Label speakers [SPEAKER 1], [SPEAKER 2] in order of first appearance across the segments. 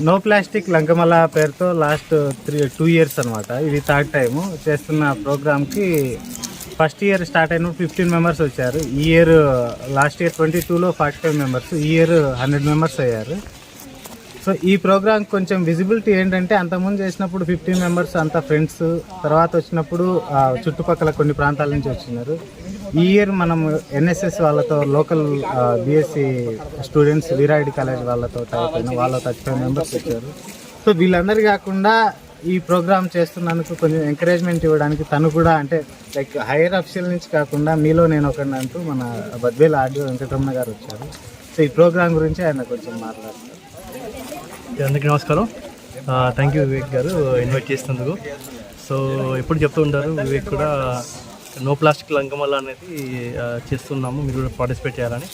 [SPEAKER 1] No plastic Lankamala పేరుతో last 2 years అనమాట. ఇది థర్డ్ టైము చేస్తున్న ప్రోగ్రామ్కి. ఫస్ట్ ఇయర్ స్టార్ట్ అయిన 15 members వచ్చారు. ఈ ఇయర్ లాస్ట్ ఇయర్ 22లో 45 members, ఈ ఇయర్ 100 members అయ్యారు. సో ఈ ప్రోగ్రామ్ కొంచెం విజిబిలిటీ ఏంటంటే, అంతకుముందు చేసినప్పుడు 15 members అంతా ఫ్రెండ్స్, తర్వాత వచ్చినప్పుడు చుట్టుపక్కల కొన్ని ప్రాంతాల నుంచి వచ్చినారు. ఈ ఇయర్ మనం ఎన్ఎస్ఎస్ వాళ్ళతో, local BSc students Veerareddy college వాళ్ళతో టైప్ అయిన వాళ్ళ 35 members వచ్చారు. సో వీళ్ళందరూ కాకుండా ఈ ప్రోగ్రామ్ చేస్తున్నందుకు కొంచెం ఎంకరేజ్మెంట్ ఇవ్వడానికి తను కూడా, అంటే లైక్ హైయర్ అఫీషియల్ నుంచి కాకుండా మీలో నేను ఒకరిని అంటూ మన బద్వేల్ ఆర్డీఓ వెంకటరమణ గారు వచ్చారు. సో ఈ ప్రోగ్రామ్ గురించి ఆయన కొంచెం మాట్లాడతారు.
[SPEAKER 2] అందరికీ నమస్కారం. థ్యాంక్ యూ వివేక్ గారు ఇన్వైట్ చేసినందుకు. సో ఎప్పుడు చెప్తూ ఉంటారు వివేక్ కూడా, నో ప్లాస్టిక్ లంకమల్ల అనేది చేస్తున్నాము, మీరు కూడా పార్టిసిపేట్ చేయాలని.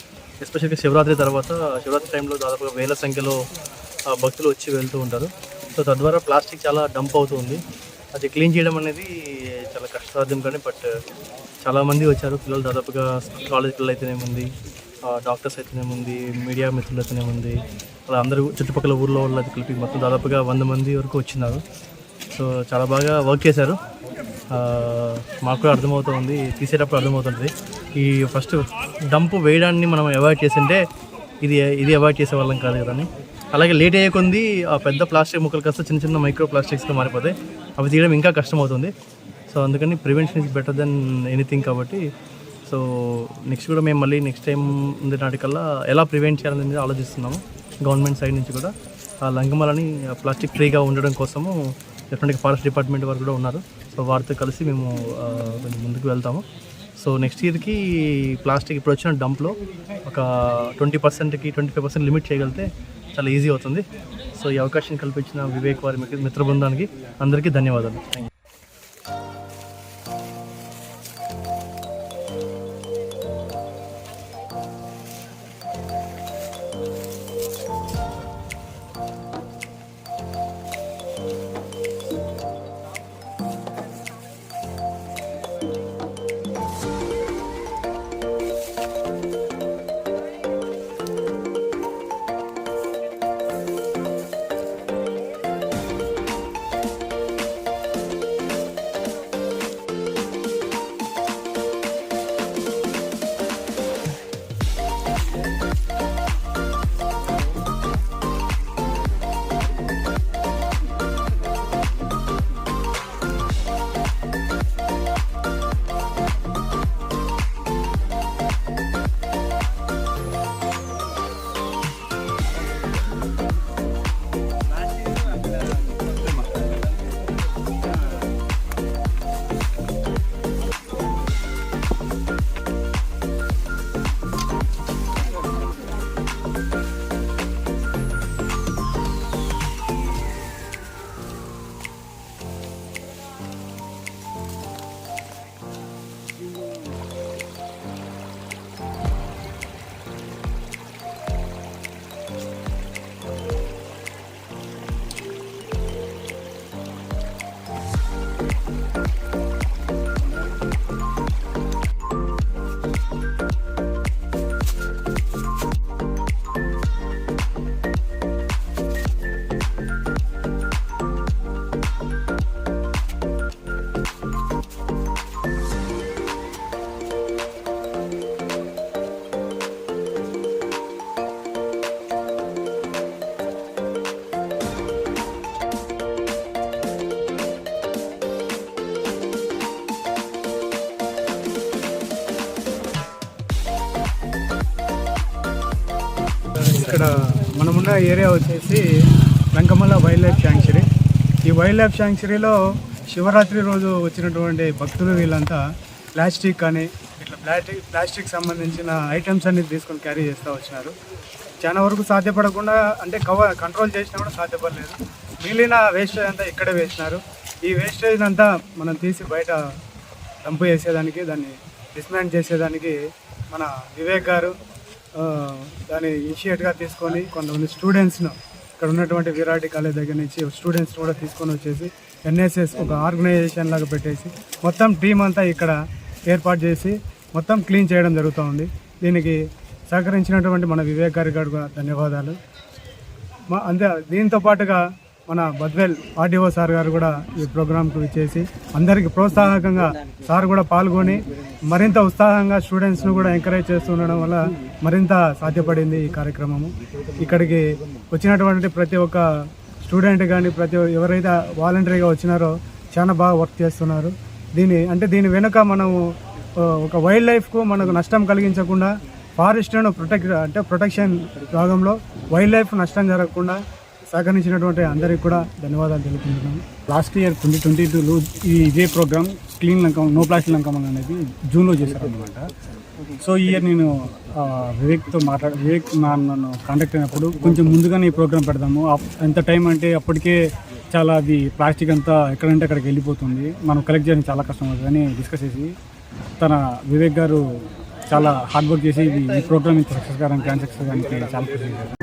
[SPEAKER 2] ఎస్పెషల్గా శివరాత్రి తర్వాత, శివరాత్రి టైంలో దాదాపుగా వేల సంఖ్యలో భక్తులు వచ్చి వెళ్తూ ఉంటారు. సో తద్వారా ప్లాస్టిక్ చాలా డంప్ అవుతుంది. అది క్లీన్ చేయడం అనేది చాలా కష్టసాధ్యం, కానీ బట్ చాలామంది వచ్చారు. పిల్లలు దాదాపుగా కాలేజ్ పిల్లలు అయితేనేముంది, డాక్టర్స్ అయితేనేముంది, మీడియా మిత్రులు అయితేనేముంది, అలా అందరూ చుట్టుపక్కల ఊర్లో వాళ్ళది కలిపి మొత్తం దాదాపుగా 100 మంది వరకు వచ్చినారు. సో చాలా బాగా వర్క్ చేశారు. మాకు కూడా అర్థమవుతుంది, తీసేటప్పుడు అర్థమవుతుంది. ఈ ఫస్ట్ డంప్ వేయడాన్ని మనం అవాయిడ్ చేసింటే ఇది అవాయిడ్ చేసేవాళ్ళం కాదు కదా అని. అలాగే లేట్ అయ్యే కొంది ఆ పెద్ద ప్లాస్టిక్ ముక్కలు కాస్త చిన్న చిన్న మైక్రో ప్లాస్టిక్స్గా మారిపోతాయి. అవి తీయడం ఇంకా కష్టమవుతుంది. సో అందుకని prevention is better than anything. కాబట్టి సో నెక్స్ట్ కూడా మేము మళ్ళీ నెక్స్ట్ టైం ఉండే నాటికల్లా ఎలా ప్రివెంట్ చేయాలనేది ఆలోచిస్తున్నాము. గవర్నమెంట్ సైడ్ నుంచి కూడా ఆ లంకమల్లని ప్లాస్టిక్ ఫ్రీగా ఉండడం కోసము డెఫినెట్గా ఫారెస్ట్ డిపార్ట్మెంట్ వారు కూడా ఉన్నారు. సో వారితో కలిసి మేము కొంచెం ముందుకు వెళ్తాము. సో నెక్స్ట్ ఇయర్కి ప్లాస్టిక్ ఇప్పుడు వచ్చిన డంప్లో ఒక 20%కి 25% లిమిట్ చేయగలిగితే చాలా ఈజీ అవుతుంది. సో ఈ అవకాశం కల్పించిన వివేక్ వారి మిత్ర బృందానికి అందరికీ ధన్యవాదాలు.
[SPEAKER 3] ఇక్కడ మనమున్న ఏరియా వచ్చేసి లంకమల్ల వైల్డ్ లైఫ్ శాంక్చురీ. ఈ వైల్డ్ లైఫ్ శాంక్చురీలో శివరాత్రి రోజు వచ్చినటువంటి భక్తులు వీళ్ళంతా ప్లాస్టిక్ కానీ ఇట్లా ప్లాస్టిక్ సంబంధించిన ఐటమ్స్ అన్ని తీసుకొని క్యారీ చేస్తూ వచ్చినారు. చాలా వరకు సాధ్యపడకుండా, అంటే కంట్రోల్ చేసినా కూడా సాధ్యపడలేదు. మిగిలిన వేస్టేజ్ అంతా ఇక్కడే వేసినారు. ఈ వేస్టేజ్ అంతా మనం తీసి బయట డంప్ చేసేదానికి, దాన్ని డిస్మాండ్ చేసేదానికి మన వివేక్ గారు దాన్ని ఇనిషియేట్గా తీసుకొని కొంతమంది స్టూడెంట్స్ను, ఇక్కడ ఉన్నటువంటి వీరారెడ్డి కాలేజ్ దగ్గర నుంచి స్టూడెంట్స్ని కూడా తీసుకొని వచ్చేసి ఎన్ఎస్ఎస్ ఒక ఆర్గనైజేషన్ లాగా పెట్టేసి మొత్తం టీం అంతా ఇక్కడ ఏర్పాటు చేసి మొత్తం క్లీన్ చేయడం జరుగుతూ ఉంది. దీనికి సహకరించినటువంటి మన వివేక్ గారికి కూడా ధన్యవాదాలు. దీంతో పాటుగా మన బద్వేల్ ఆర్డీఓ సార్ గారు కూడా ఈ ప్రోగ్రాంకు ఇచ్చేసి అందరికీ ప్రోత్సాహకంగా సార్ కూడా పాల్గొని మరింత ఉత్సాహంగా స్టూడెంట్స్ను కూడా ఎంకరేజ్ చేస్తుండడం వల్ల మరింత సాధ్యపడింది ఈ కార్యక్రమము. ఇక్కడికి వచ్చినటువంటి ప్రతి ఒక్క స్టూడెంట్ కానీ ఎవరైతే వాలంటరీగా వచ్చినారో చాలా బాగా వర్క్ చేస్తున్నారు. దీని వెనుక మనము ఒక వైల్డ్ లైఫ్కు మనకు నష్టం కలిగించకుండా ఫారెస్ట్ను ప్రొటెక్షన్ భాగంలో వైల్డ్ లైఫ్ నష్టం జరగకుండా సహకరించినటువంటి అందరికీ కూడా ధన్యవాదాలు తెలుపుకుంటున్నాను. లాస్ట్ ఇయర్ 2022లో ఇదే ప్రోగ్రామ్ క్లీన్ లంకమల్ నో ప్లాస్టిక్ లంకమల్ అనేది జూన్లో చేశారనమాట. సో ఈ ఇయర్ నేను వివేక్ నన్ను కాంటాక్ట్ అయినప్పుడు కొంచెం ముందుగానే ఈ ప్రోగ్రామ్ పెడదాము, ఎంత టైం అంటే అప్పటికే చాలా అది ప్లాస్టిక్ అంతా ఎక్కడంటే అక్కడికి వెళ్ళిపోతుంది, మనం కలెక్ట్ చేయడం చాలా కష్టం అవుతుంది అని డిస్కస్ చేసి వివేక్ గారు చాలా హార్డ్ వర్క్ చేసి ఈ ప్రోగ్రామ్ ఇంత సక్సెస్ కావడానికి గ్రాండ్ సక్సెస్ కావడానికి చాలా కృషి చేశారు.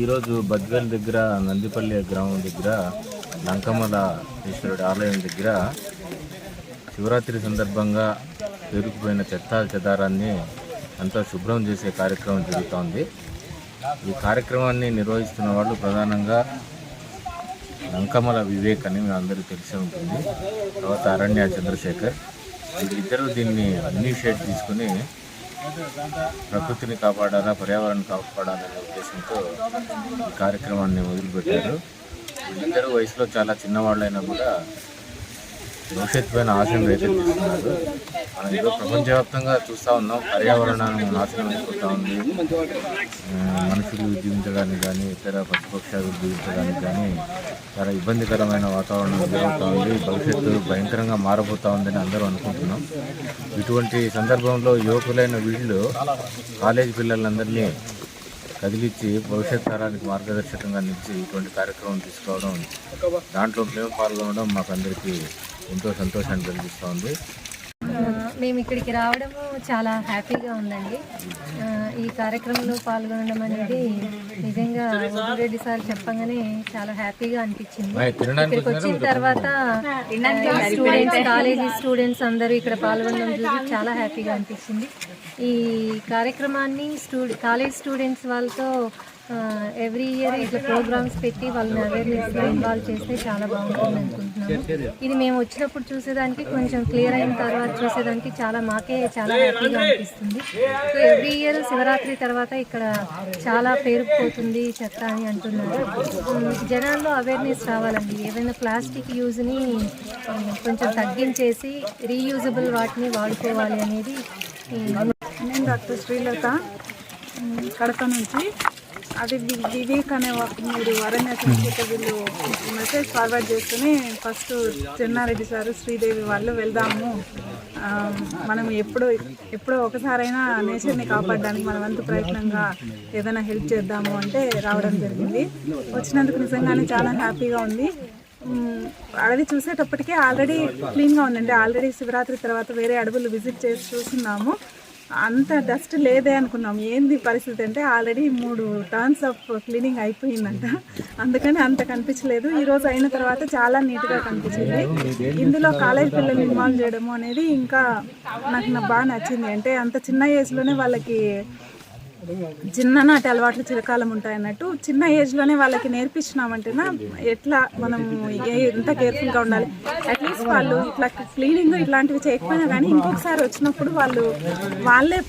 [SPEAKER 4] ఈరోజు బద్వేల్ దగ్గర నందిపల్లి గ్రామం దగ్గర లంకమల ఈశ్వరుడి ఆలయం దగ్గర శివరాత్రి సందర్భంగా పేరుకుపోయిన చెదారాన్ని అంతా శుభ్రం చేసే కార్యక్రమం జరుగుతోంది. ఈ కార్యక్రమాన్ని నిర్వహిస్తున్న వాళ్ళు ప్రధానంగా లంకమల వివేక్ అని మీ అందరికీ తెలిసే ఉంటుంది, తర్వాత అరణ్య చంద్రశేఖర్. వీళ్ళిద్దరూ దీన్ని ఇనిషియేట్ తీసుకుని ప్రకృతిని కాపాడాలా, పర్యావరణాన్ని కాపాడాలనే ఉద్దేశంతో ఈ కార్యక్రమాన్ని మొదలుపెట్టారు. వీళ్ళిద్దరూ వయసులో చాలా చిన్నవాళ్ళైనా కూడా భవిష్యత్తు పైన ఆశను రేకెత్తిస్తున్నారు. మనం ఏదో ప్రపంచవ్యాప్తంగా చూస్తూ ఉన్నాం, పర్యావరణాన్ని నాశనం అయిపోతూ ఉంది. మనుషులు జీవించడానికి కానీ ఇతర పశుపక్షాలు జీవించడానికి కానీ చాలా ఇబ్బందికరమైన వాతావరణం ఎదురవుతూ ఉంది. భవిష్యత్తు భయంకరంగా మారబోతూ ఉందని అందరూ అనుకుంటున్నాం. ఇటువంటి సందర్భంలో యువకులైన వీళ్ళు కాలేజీ పిల్లలందరినీ కదిలించి భవిష్యత్ తరానికి మార్గదర్శకంగా నిలిచి ఇటువంటి కార్యక్రమం తీసుకోవడం, దాంట్లో మేము పాల్గొనడం మాకు అందరికీ ఎంతో సంతోషాన్ని కలిగిస్తూ ఉంది.
[SPEAKER 5] మేము ఇక్కడికి రావడము చాలా హ్యాపీగా ఉందండి. ఈ కార్యక్రమంలో పాల్గొనడం అనేది నిజంగా రెడ్డి సార్ చెప్పగానే చాలా హ్యాపీగా అనిపించింది. ఇక్కడికి వచ్చిన తర్వాత స్టూడెంట్స్, కాలేజీ స్టూడెంట్స్ అందరూ ఇక్కడ పాల్గొనడం చూసి చాలా హ్యాపీగా అనిపించింది. ఈ కార్యక్రమాన్ని కాలేజ్ స్టూడెంట్స్ వాళ్ళతో ఎవ్రీ ఇయర్ ఇట్లా ప్రోగ్రామ్స్ పెట్టి వాళ్ళని అవేర్నెస్లో ఇన్వాల్వ్ చేస్తే చాలా బాగుంటుంది అనుకుంటున్నాము. ఇది మేము వచ్చినప్పుడు చూసేదానికి కొంచెం క్లియర్ అయిన తర్వాత చూసేదానికి మాకే చాలా హ్యాపీగా అనిపిస్తుంది. సో ఎవ్రీ ఇయర్ శివరాత్రి తర్వాత ఇక్కడ చాలా పేరుకుపోతుంది చెత్త అని అంటున్నారు. జనాల్లో అవేర్నెస్ రావాలండి. ఏవైనా ప్లాస్టిక్ యూజ్ని కొంచెం తగ్గించేసి రీయూజబుల్ వాటిని వాడుకోవాలి అనేది.
[SPEAKER 6] నేను డాక్టర్ శ్రీలత, కడప నుంచి. అది వివేక్ అనే మీరు అరణ్య చంద్రశేఖర్ వీళ్ళు మెసేజ్ ఫార్వర్డ్ చేస్తూనే ఫస్ట్ చెన్నారెడ్డి సారు, శ్రీదేవి వాళ్ళు వెళ్దాము, మనం ఎప్పుడో ఒకసారైనా నేచర్ని కాపాడడానికి మన వంతు ప్రయత్నంగా ఏదైనా హెల్ప్ చేద్దాము అంటే రావడం జరిగింది. వచ్చినందుకు నిజంగానే చాలా హ్యాపీగా ఉంది. అడవి చూసేటప్పటికే ఆల్రెడీ క్లీన్గా ఉందండి. ఆల్రెడీ శివరాత్రి తర్వాత వేరే అడవులు విజిట్ చేసి చూస్తున్నాము, అంత డస్ట్ లేదే అనుకున్నాం. ఏంది పరిస్థితి అంటే ఆల్రెడీ 3 టర్న్స్ ఆఫ్ క్లీనింగ్ అయిపోయిందంట, అందుకని అంత కనిపించలేదు. ఈరోజు అయిన తర్వాత చాలా నీట్గా కనిపించింది. ఇందులో కాలేజ్ పిల్లల్ని ఇన్వాల్వ్ చేయడము అనేది ఇంకా నాకు బాగా నచ్చింది. అంటే అంత చిన్న ఏజ్లోనే వాళ్ళకి చిన్ననాటి అలవాట్లు చిరకాలం ఉంటాయన్నట్టు చిన్న ఏజ్లోనే వాళ్ళకి నేర్పించినామంటేనా ఎట్లా మనం ఎంత కేర్ఫుల్గా ఉండాలి. అట్లీస్ట్ వాళ్ళు ఇట్లా క్లీనింగ్ ఇట్లాంటివి చేయకపోయినా కానీ ఇంకొకసారి వచ్చినప్పుడు వాళ్ళే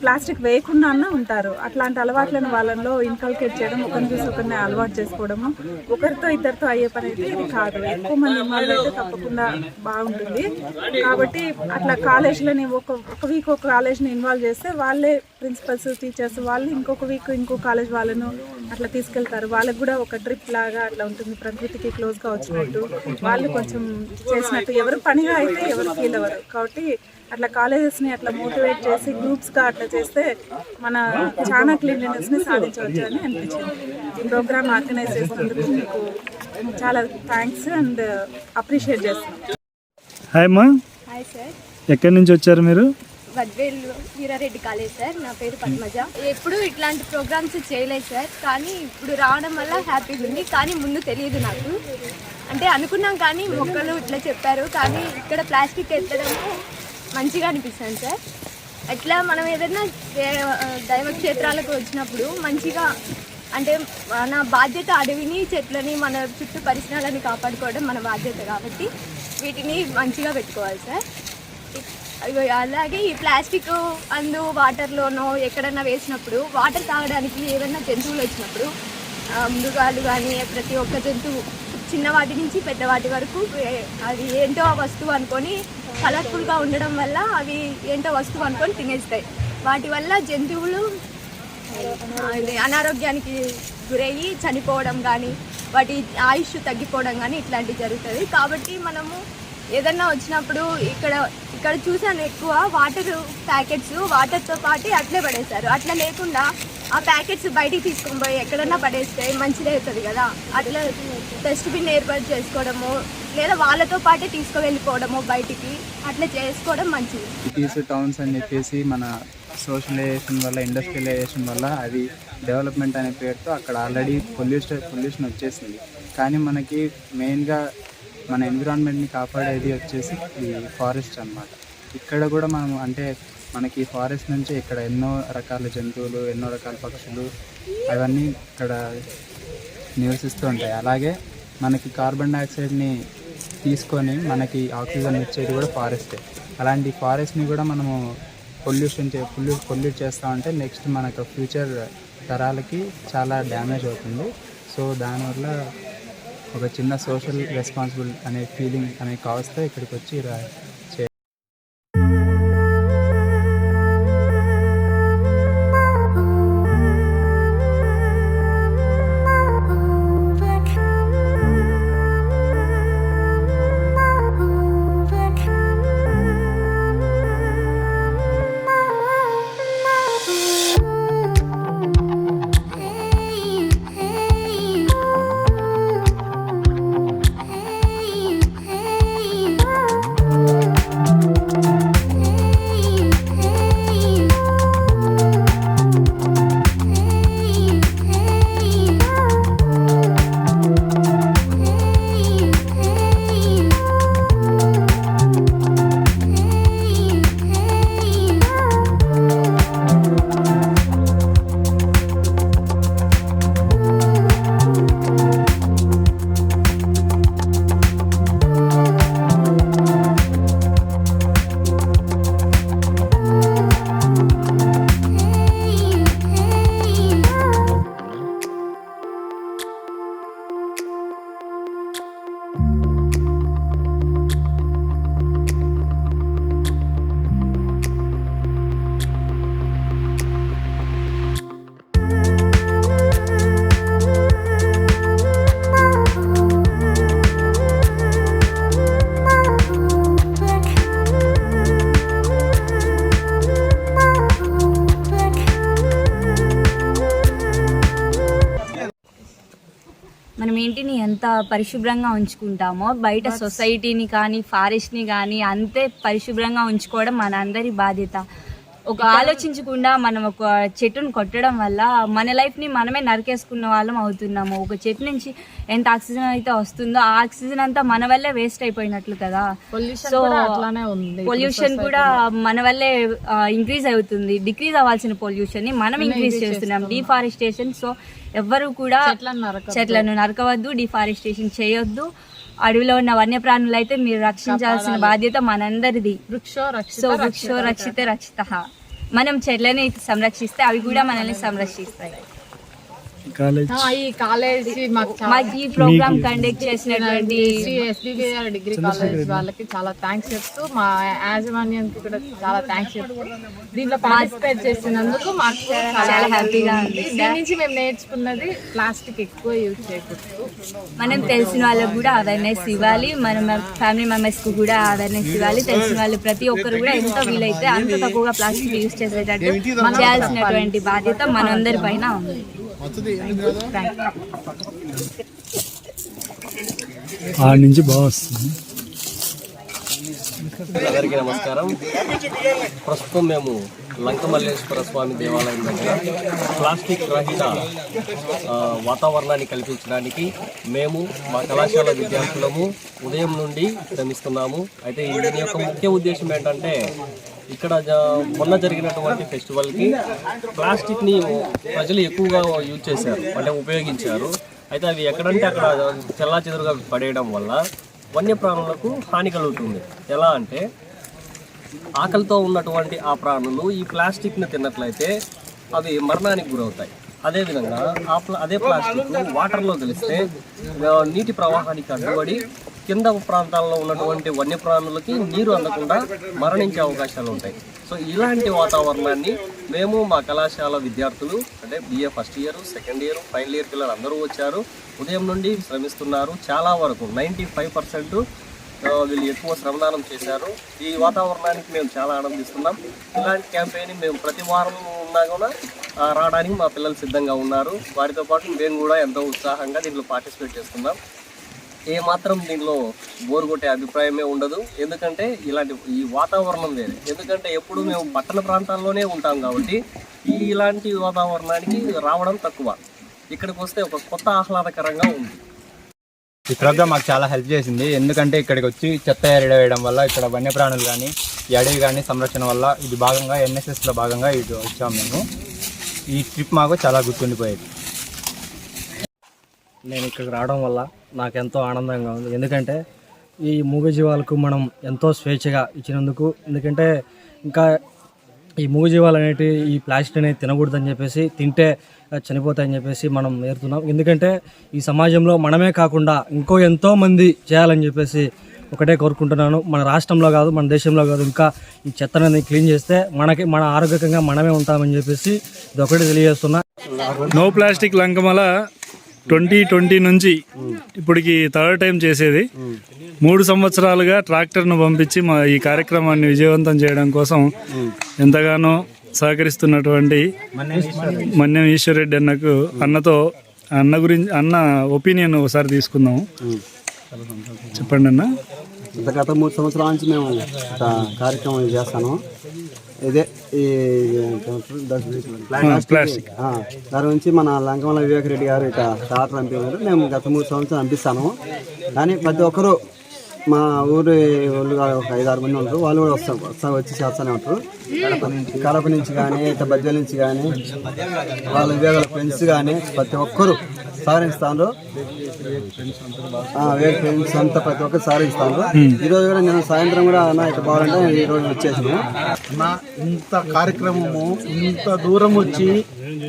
[SPEAKER 6] ప్లాస్టిక్ వేయకుండా అన్న ఉంటారు. అట్లాంటి అలవాట్లను వాళ్ళలో ఇన్కల్కేట్ చేయడం, ఒకరిని చూసి ఒకరిని అలవాటు చేసుకోవడము, ఒకరితో ఇద్దరితో అయ్యే పని అయితే ఇది కాదు. ఎక్కువ మంది ఇన్వాల్వ్ అయితే తప్పకుండా బాగుంటుంది. కాబట్టి అట్లా కాలేజ్లని ఒక వీక్ ఒక కాలేజ్ని ఇన్వాల్వ్ చేస్తే వాళ్ళే ప్రిన్సిపల్స్, టీచర్స్ వాళ్ళు ఇంకొక వీక్ ఇంకో కాలేజ్ వాళ్ళను అట్లా తీసుకెళ్తారు. వాళ్ళకు కూడా ఒక ట్రిప్ లాగా అట్లా ఉంటుంది, ప్రకృతికి క్లోజ్గా వచ్చినట్టు, వాళ్ళు కొంచెం చేసినట్టు. ఎవరు పనిగా అయితే ఎవరు ఫీల్ అవ్వరు. కాబట్టి అట్లా కాలేజెస్ని అట్లా మోటివేట్ చేసి గ్రూప్స్గా అట్లా చేస్తే మన చాలా క్లీన్లీనెస్ని సాధించవచ్చు అని అనిపించింది. ఈ ప్రోగ్రామ్ ఆర్గనైజ్ చేసినందుకు మీకు చాలా థ్యాంక్స్ అండ్ అప్రిషియేట్ చేస్తున్నాం.
[SPEAKER 3] హాయ్ అమ్మా,
[SPEAKER 7] హాయ్ సార్.
[SPEAKER 3] ఎక్కడి నుంచి వచ్చారు మీరు?
[SPEAKER 7] వడ్వేలు వీరారెడ్డి కాలేజ్ సార్. నా పేరు పద్మజ. ఎప్పుడు ఇట్లాంటి ప్రోగ్రామ్స్ చేయలేదు సార్, కానీ ఇప్పుడు రావడం వల్ల హ్యాపీగా ఉంది. కానీ ముందు తెలియదు నాకు, అంటే అనుకున్నాం కానీ మొక్కలు ఇట్లా చెప్పారు, కానీ ఇక్కడ ప్లాస్టిక్ ఎత్తడము మంచిగా అనిపిస్తుంది సార్. అట్లా మనం ఏదైనా దైవ క్షేత్రాలకు వచ్చినప్పుడు మంచిగా, అంటే మన బాధ్యత అడవిని, చెట్లని, మన చుట్టూ పరిసరాలని కాపాడుకోవడం మన బాధ్యత. కాబట్టి వీటిని మంచిగా పెట్టుకోవాలి సార్. అలాగే ఈ ప్లాస్టిక్ వాటర్లోనో ఎక్కడన్నా వేసినప్పుడు, వాటర్ తాగడానికి ఏదైనా జంతువులు వచ్చినప్పుడు, మృగాలు కానీ ప్రతి ఒక్క జంతువు, చిన్నవాటి నుంచి పెద్దవాటి వరకు అది ఏంటో ఆ వస్తువు అనుకొని కలర్ఫుల్గా ఉండడం వల్ల అవి ఏంటో వస్తువు అనుకొని తినేస్తాయి. వాటి వల్ల జంతువులు అనారోగ్యానికి గురయ్యి చనిపోవడం కానీ, వాటి ఆయుష్ తగ్గిపోవడం కానీ ఇట్లాంటివి జరుగుతుంది. కాబట్టి మనము ఏదన్నా వచ్చినప్పుడు ఇక్కడ చూసాను ఎక్కువ వాటర్ ప్యాకెట్స్ వాటర్తో పాటు అట్లే పడేస్తారు. అట్లా లేకుండా ఆ ప్యాకెట్స్ బయటికి తీసుకొని పోయి ఎక్కడన్నా పడేస్తే మంచిదే అవుతుంది కదా. అట్లా డస్ట్బిన్ ఏర్పాటు చేసుకోవడము, లేదా వాళ్ళతో పాటే తీసుకువెళ్ళిపోవడము బయటికి, అట్లా చేసుకోవడం మంచిది.
[SPEAKER 8] సిటీస్, టౌన్స్ అని చెప్పేసి మన సోషలైజేషన్ వల్ల, ఇండస్ట్రియలైజేషన్ వల్ల అది డెవలప్మెంట్ అనే పేరుతో అక్కడ ఆల్రెడీ పొల్యూషన్ వచ్చేసింది. కానీ మనకి మెయిన్గా మన ఎన్విరాన్మెంట్ని కాపాడేది వచ్చేసి ఈ ఫారెస్ట్ అన్నమాట. ఇక్కడ కూడా మనం అంటే మనకి ఫారెస్ట్ నుంచి ఇక్కడ ఎన్నో రకాల జంతువులు, ఎన్నో రకాల పక్షులు అవన్నీ ఇక్కడ నివసిస్తూ ఉంటాయి. అలాగే మనకి కార్బన్ డైఆక్సైడ్ని తీసుకొని మనకి ఆక్సిజన్ ఇచ్చేది కూడా ఫారెస్టే. అలాంటి ఫారెస్ట్ని కూడా మనము పొల్యూట్ చేస్తూ ఉంటే నెక్స్ట్ మనకు ఫ్యూచర్ తరాలకి చాలా డ్యామేజ్ అవుతుంది. సో దానివల్ల ఒక చిన్న సోషల్ రెస్పాన్సిబుల్ అనే ఫీలింగ్ అనే కావస్తే ఇక్కడికి వచ్చి
[SPEAKER 9] మనం ఇంటిని ఎంత పరిశుభ్రంగా ఉంచుకుంటామో బయట సొసైటీని కానీ ఫారెస్ట్ని కానీ అంతే పరిశుభ్రంగా ఉంచుకోవడం మన అందరి బాధ్యత. ఒక ఆలోచించకుండా మనం ఒక చెట్టును కొట్టడం వల్ల మన లైఫ్ని మనమే నరికేసుకున్న వాళ్ళం అవుతున్నాము. ఒక చెట్టు నుంచి ఎంత ఆక్సిజన్ అయితే వస్తుందో ఆ ఆక్సిజన్ అంతా మన వల్లే వేస్ట్ అయిపోయినట్లు కదా. సో పొల్యూషన్ కూడా మన వల్లే ఇంక్రీజ్ అవుతుంది. డిక్రీజ్ అవ్వాల్సిన పొల్యూషన్ ని మనం ఇంక్రీజ్ చేస్తున్నాం. డిఫారెస్టేషన్. సో ఎవ్వరు కూడా చెట్లను నరకవద్దు, డిఫారెస్టేషన్ చేయొద్దు. అడవిలో ఉన్న వన్యప్రాణులు అయితే మీరు రక్షించాల్సిన బాధ్యత మనందరిది. సో వృక్షో రక్షితే రక్షితః. మనం చెట్లని సంరక్షిస్తే అవి కూడా మనల్ని సంరక్షిస్తాయి.
[SPEAKER 10] ఈ కాలేజీ
[SPEAKER 9] మాకు ఈ ప్రోగ్రామ్ కండక్ట్ చేసినటువంటి
[SPEAKER 10] ఎస్బీబీఆర్ డిగ్రీ కాలేజ్ వాళ్ళకి చాలా థ్యాంక్స్ చెప్తూ, మా యాజమాన్యానికి కూడా చాలా థ్యాంక్స్ చెప్తూ, దీంట్లో పార్టిసిపేట్ చేసినందుకు మాకు చాలా హ్యాపీగా ఉంది. దీని నుంచి మేము నేర్చుకున్నది ప్లాస్టిక్ ఎక్కువ యూజ్ చేయకూడదు.
[SPEAKER 9] మనం తెలిసిన వాళ్ళకు కూడా అవేర్నెస్ ఇవ్వాలి. మన ఫ్యామిలీ మెంబర్స్ కు కూడా అవేర్నెస్ ఇవ్వాలి. తెలిసిన వాళ్ళు ప్రతి ఒక్కరు కూడా ఎంత వీలైతే అంత తక్కువగా ప్లాస్టిక్ యూజ్ చేసేటట్టు చేయాల్సినటువంటి బాధ్యత మనందరి పైన ఉంది.
[SPEAKER 3] నుంచి బాగా వస్తుంది.
[SPEAKER 11] అందరికీ నమస్కారం. ప్రస్తుతం మేము లంకమల్లేశ్వర స్వామి దేవాలయం దగ్గర ప్లాస్టిక్ రహిత వాతావరణాన్ని కల్పించడానికి మేము మా కళాశాల విద్యార్థులము ఉదయం నుండి శ్రమిస్తున్నాము. అయితే దీని యొక్క ముఖ్య ఉద్దేశం ఏంటంటే, ఇక్కడ మొన్న జరిగినటువంటి ఫెస్టివల్కి ప్లాస్టిక్ని ప్రజలు ఎక్కువగా యూజ్ చేశారు, అంటే ఉపయోగించారు. అయితే అవి ఎక్కడంటే అక్కడ చెల్లాచెదురుగా పడేయడం వల్ల వన్యప్రాణులకు హాని కలుగుతుంది. ఎలా అంటే, ఆకలితో ఉన్నటువంటి ఆ ప్రాణులు ఈ ప్లాస్టిక్ని తిన్నట్లయితే అవి మరణానికి గురవుతాయి. అదేవిధంగా అదే ప్లాస్టిక్ వాటర్లో కలిస్తే నీటి ప్రవాహానికి అడ్డుపడి కింద ప్రాంతాల్లో ఉన్నటువంటి వన్యప్రాణులకి నీరు అందకుండా మరణించే అవకాశాలు ఉంటాయి. సో ఇలాంటి వాతావరణాన్ని మేము మా కళాశాల విద్యార్థులు, అంటే BA first year, second year, final year పిల్లలు అందరూ వచ్చారు. ఉదయం నుండి శ్రమిస్తున్నారు. చాలా వరకు 95% వీళ్ళు ఎక్కువ శ్రమదానం చేశారు. ఈ వాతావరణానికి మేము చాలా ఆనందిస్తున్నాం. ఇలాంటి క్యాంపెయిన్ మేము ప్రతి వారం ఉన్నా కూడా రావడానికి మా పిల్లలు సిద్ధంగా ఉన్నారు. వారితో పాటు మేము కూడా ఎంతో ఉత్సాహంగా దీంట్లో పార్టిసిపేట్ చేస్తున్నాం. ఏమాత్రం దీంట్లో బోరు కొట్టే అభిప్రాయమే ఉండదు. ఎందుకంటే ఈ వాతావరణం వేరే. ఎందుకంటే ఎప్పుడు మేము పట్టణ ప్రాంతాల్లోనే ఉంటాం కాబట్టి ఇలాంటి వాతావరణానికి రావడం తక్కువ. ఇక్కడికి వస్తే ఒక కొత్త ఆహ్లాదకరంగా ఉంది.
[SPEAKER 8] ఈ ప్రోగ్రామ్ మాకు చాలా హెల్ప్ చేసింది. ఎందుకంటే ఇక్కడికి వచ్చి చెత్త ఎరవేయడం వల్ల ఇక్కడ వన్యప్రాణులు కానీ ఈ అడవి కానీ సంరక్షణ వల్ల ఇది భాగంగా NSSలో భాగంగా ఇది వచ్చాము మేము. ఈ ట్రిప్ మాకు చాలా గుర్తుండిపోయేది.
[SPEAKER 2] నేను ఇక్కడికి రావడం వల్ల నాకు ఎంతో ఆనందంగా ఉంది. ఎందుకంటే ఈ మూగజీవాలకు మనం ఎంతో స్వేచ్ఛగా ఇచ్చినందుకు. ఎందుకంటే ఇంకా ఈ మూగజీవాలు అనేటివి ఈ ప్లాస్టిక్ అనేది తినకూడదని చెప్పేసి, తింటే చనిపోతాయని చెప్పేసి మనం నేర్తున్నాం. ఎందుకంటే ఈ సమాజంలో మనమే కాకుండా ఇంకో ఎంతో మంది చేయాలని చెప్పేసి ఒకటే కోరుకుంటున్నాను. మన రాష్ట్రంలో కాదు, మన దేశంలో కాదు, ఇంకా ఈ చెత్తని క్లీన్ చేస్తే మన ఆరోగ్యకంగా మనమే ఉంటామని చెప్పేసి ఇది ఒకటి తెలియజేస్తున్నా.
[SPEAKER 3] నో ప్లాస్టిక్ లంకమల 2020 నుంచి ఇప్పటికి 3rd టైం చేసేది. 3 సంవత్సరాలుగా ట్రాక్టర్ను పంపించి మా ఈ కార్యక్రమాన్ని విజయవంతం చేయడం కోసం ఎంతగానో సహకరిస్తున్నటువంటి మన్యం ఈశ్వర్ రెడ్డి అన్న ఒపీనియన్ ఒకసారి తీసుకుందాము. చెప్పండి అన్న.
[SPEAKER 12] గత 3 సంవత్సరాల నుంచి మేము కార్యక్రమం చేస్తాను. ఇదే ఈ ప్లాస్టిక్ దాని నుంచి మన లంకమల వివేక్ రెడ్డి గారు ఇక టాటర్ పంపించారు. మేము గత 3 సంవత్సరాలు పంపిస్తాను. కానీ ప్రతి ఒక్కరూ మా ఊరి వాళ్ళు ఒక 5-6 మంది ఉంటారు. వాళ్ళు కూడా వచ్చి చేస్తూనే ఉంటారు. కడప నుంచి కానీ ఇక బజ్జల నుంచి కానీ వాళ్ళ వివేకాల ఫ్రెండ్స్ కానీ ప్రతి ఒక్కరు సహకరిస్తాను. ఫ్రెండ్స్ అంతా ప్రతి ఒక్కరు సహకరిస్తాను. ఈరోజు కూడా నేను సాయంత్రం కూడా ఇట్లా పోవాలంటే ఈరోజు వచ్చేసాను.
[SPEAKER 13] ఇంత కార్యక్రమము ఇంత దూరం వచ్చి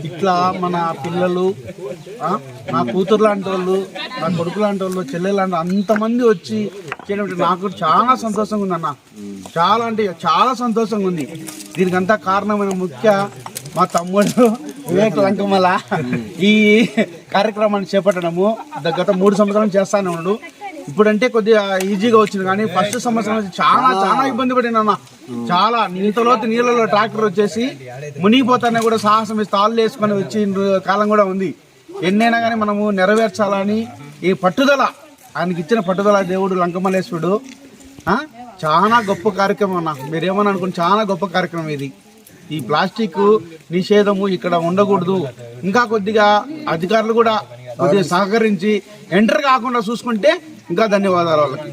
[SPEAKER 13] ఇట్లా మన పిల్లలు, నా కూతురు లాంటి వాళ్ళు, నా కొడుకు లాంటి వాళ్ళు, చెల్లెలు లాంటి అంతమంది వచ్చి చేయడం నాకు చాలా సంతోషంగా ఉంది అన్న. చాలా అంటే చాలా సంతోషంగా ఉంది. దీనికంతా కారణమైన ముఖ్య మా తమ్ముడు వివేక్ లంకమల ఈ కార్యక్రమాన్ని చేపట్టడము. గత 3 సంవత్సరాలు చేస్తానే ఉన్నాడు. ఇప్పుడంటే కొద్దిగా ఈజీగా వచ్చింది, కానీ ఫస్ట్ సంవత్సరం నుంచి చాలా ఇబ్బంది పడినా. చాలా ఇంతలోతు నీళ్ళలో ట్రాక్టర్ వచ్చేసి మునిగిపోతానే కూడా సాహసం వేసి తాళ్ళు వేసుకొని వచ్చి కాలం కూడా ఉంది. ఎన్నైనా కానీ మనము నెరవేర్చాలని ఈ పట్టుదల, ఆయనకి ఇచ్చిన పట్టుదల దేవుడు లంకమల్లేశ్వరుడు. చాలా గొప్ప కార్యక్రమం అన్న. మీరేమని అనుకుని చాలా గొప్ప కార్యక్రమం ఇది. ఈ ప్లాస్టిక్ నిషేధము ఇక్కడ ఉండకూడదు. ఇంకా కొద్దిగా అధికారులు కూడా కొద్దిగా సహకరించి ఎంటర్ కాకుండా చూసుకుంటే ఇంకా ధన్యవాదాలు వాళ్ళకి.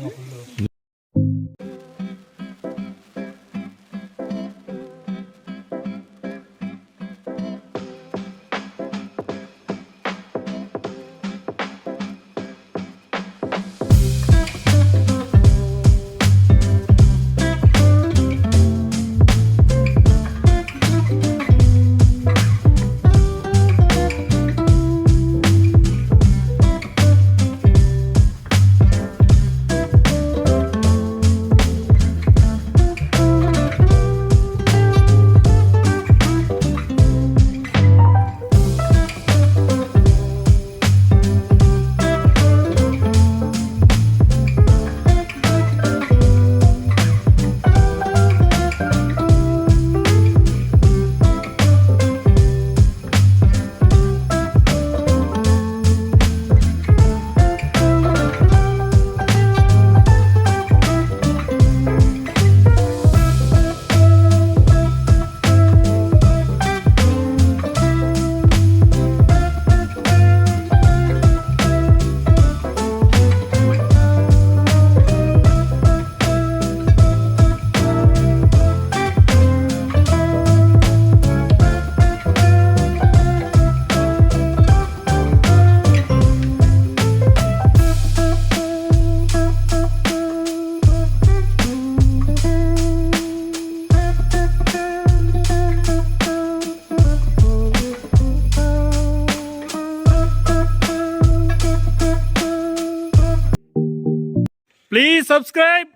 [SPEAKER 14] Please subscribe.